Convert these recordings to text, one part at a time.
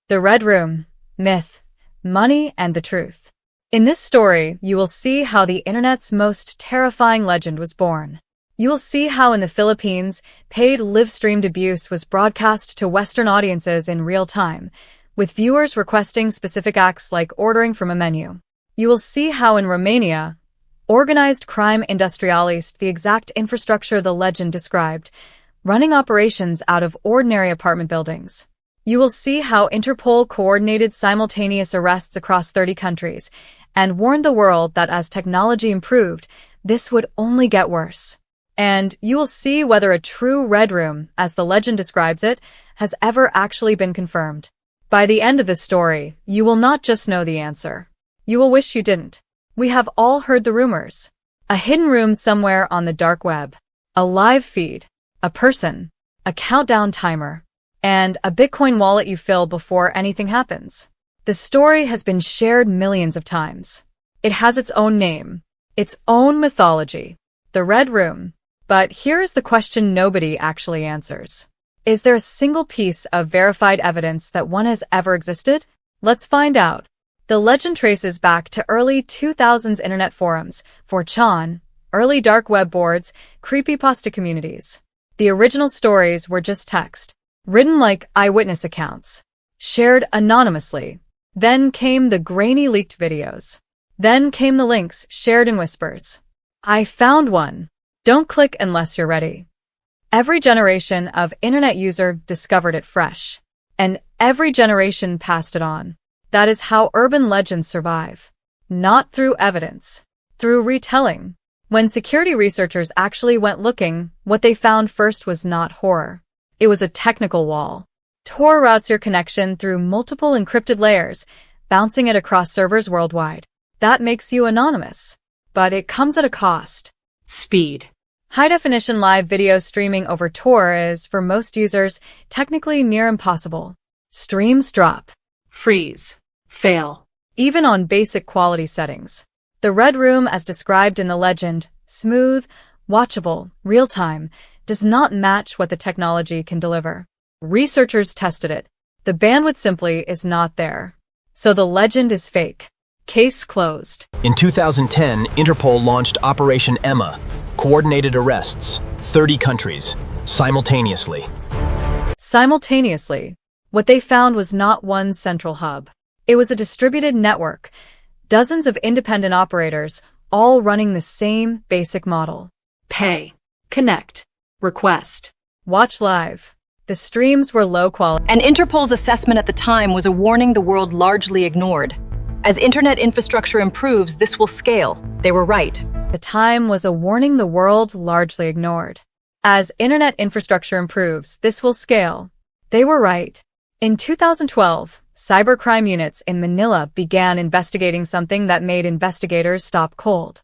The Red Room, Myth, Money, and the Truth. In this story, you will see how the internet's most terrifying legend was born. You will see how in the Philippines, paid live-streamed abuse was broadcast to Western audiences in real time, with viewers requesting specific acts like ordering from a menu. You will see how in Romania, organized crime industrialized the exact infrastructure the legend described, running operations out of ordinary apartment buildings. You will see how Interpol coordinated simultaneous arrests across 30 countries and warned the world that as technology improved, this would only get worse. And you will see whether a true Red Room, as the legend describes it, has ever actually been confirmed. By the end of this story, you will not just know the answer. You will wish you didn't. We have all heard the rumors. A hidden room somewhere on the dark web. A live feed. A person. A countdown timer. And a Bitcoin wallet you fill before anything happens. The story has been shared millions of times. It has its own name. Its own mythology. The Red Room. But here is the question nobody actually answers. Is there a single piece of verified evidence that one has ever existed? Let's find out. The legend traces back to early 2000s internet forums, 4chan, early dark web boards, creepypasta communities. The original stories were just text, written like eyewitness accounts, shared anonymously. Then came the grainy leaked videos. Then came the links shared in whispers. I found one. Don't click unless you're ready. Every generation of internet user discovered it fresh, and every generation passed it on. That is how urban legends survive. Not through evidence, through retelling. When security researchers actually went looking, what they found first was not horror. It was a technical wall. Tor routes your connection through multiple encrypted layers, bouncing it across servers worldwide. That makes you anonymous. But it comes at a cost. Speed. High-definition live video streaming over Tor is, for most users, technically near impossible. Streams drop. Freeze. Fail. Even on basic quality settings. The Red Room, as described in the legend, smooth, watchable, real-time, does not match what the technology can deliver. Researchers tested it. The bandwidth simply is not there. So the legend is fake. Case closed. In 2010, Interpol launched Operation Emma, coordinated arrests, 30 countries, simultaneously. Simultaneously. What they found was not one central hub. It was a distributed network, dozens of independent operators, all running the same basic model. Pay. Connect. Request. Watch live. The streams were low quality. And Interpol's assessment at the time was a warning the world largely ignored. As internet infrastructure improves, this will scale. They were right. The time was a warning the world largely ignored. As internet infrastructure improves, this will scale. They were right. In 2012, cybercrime units in Manila began investigating something that made investigators stop cold.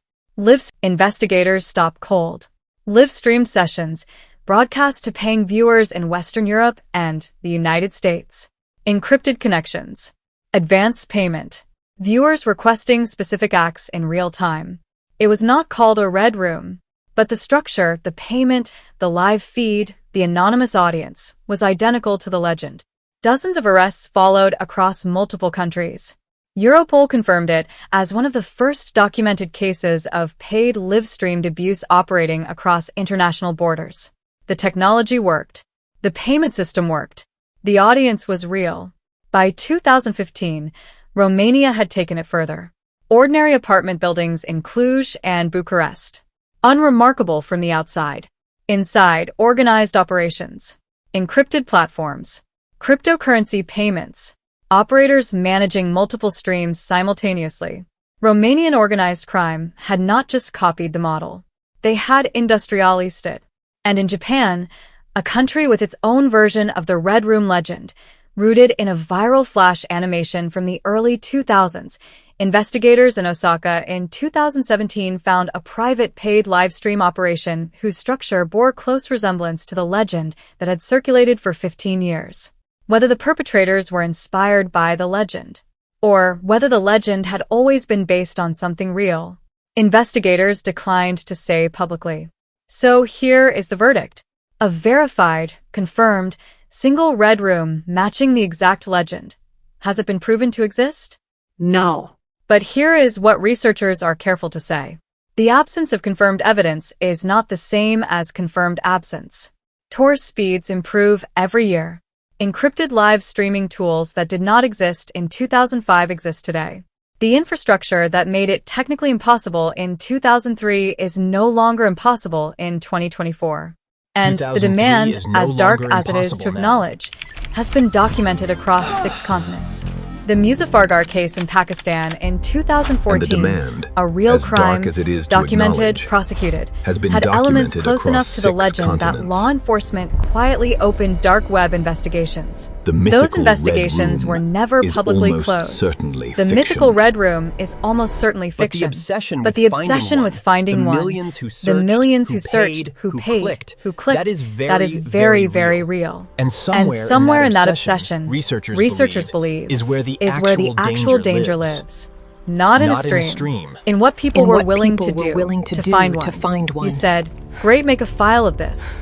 Investigators stop cold. Live-streamed sessions, broadcast to paying viewers in Western Europe and the United States. Encrypted connections. Advanced payment. Viewers requesting specific acts in real time. It was not called a Red Room, but the structure, the payment, the live feed, the anonymous audience was identical to the legend. Dozens of arrests followed across multiple countries. Europol confirmed it as one of the first documented cases of paid live-streamed abuse operating across international borders. The technology worked. The payment system worked. The audience was real. By 2015, Romania had taken it further. Ordinary apartment buildings in Cluj and Bucharest. Unremarkable from the outside. Inside, organized operations. Encrypted platforms. Cryptocurrency payments. Operators managing multiple streams simultaneously. Romanian organized crime had not just copied the model. They had industrialized it. And in Japan, a country with its own version of the Red Room legend, rooted in a viral flash animation from the early 2000s, investigators in Osaka in 2017 found a private paid livestream operation whose structure bore close resemblance to the legend that had circulated for 15 years. Whether the perpetrators were inspired by the legend, or whether the legend had always been based on something real, investigators declined to say publicly. So here is the verdict. A verified, confirmed, single Red Room matching the exact legend, Has it been proven to exist? No. But here is what researchers are careful to say. The absence of confirmed evidence is not the same as confirmed absence. Tor speeds improve every year. Encrypted live streaming tools that did not exist in 2005 exist today. The infrastructure that made it technically impossible in 2003 is no longer impossible in 2024. And the demand, as dark as it is to acknowledge, has been documented across 6 continents. The Muzaffargarh case in Pakistan in 2014, a real crime, documented, prosecuted, had elements close enough to the legend that law enforcement quietly opened dark web investigations. Those investigations were never publicly closed. The mythical Red Room is almost certainly fiction. But the obsession with finding one, the millions who searched, who paid, who clicked, that is very, very real. And somewhere in that obsession, researchers believe, is where the actual danger lives. Not in a stream. In what people were willing to do to find one. You said, great, make a file of this.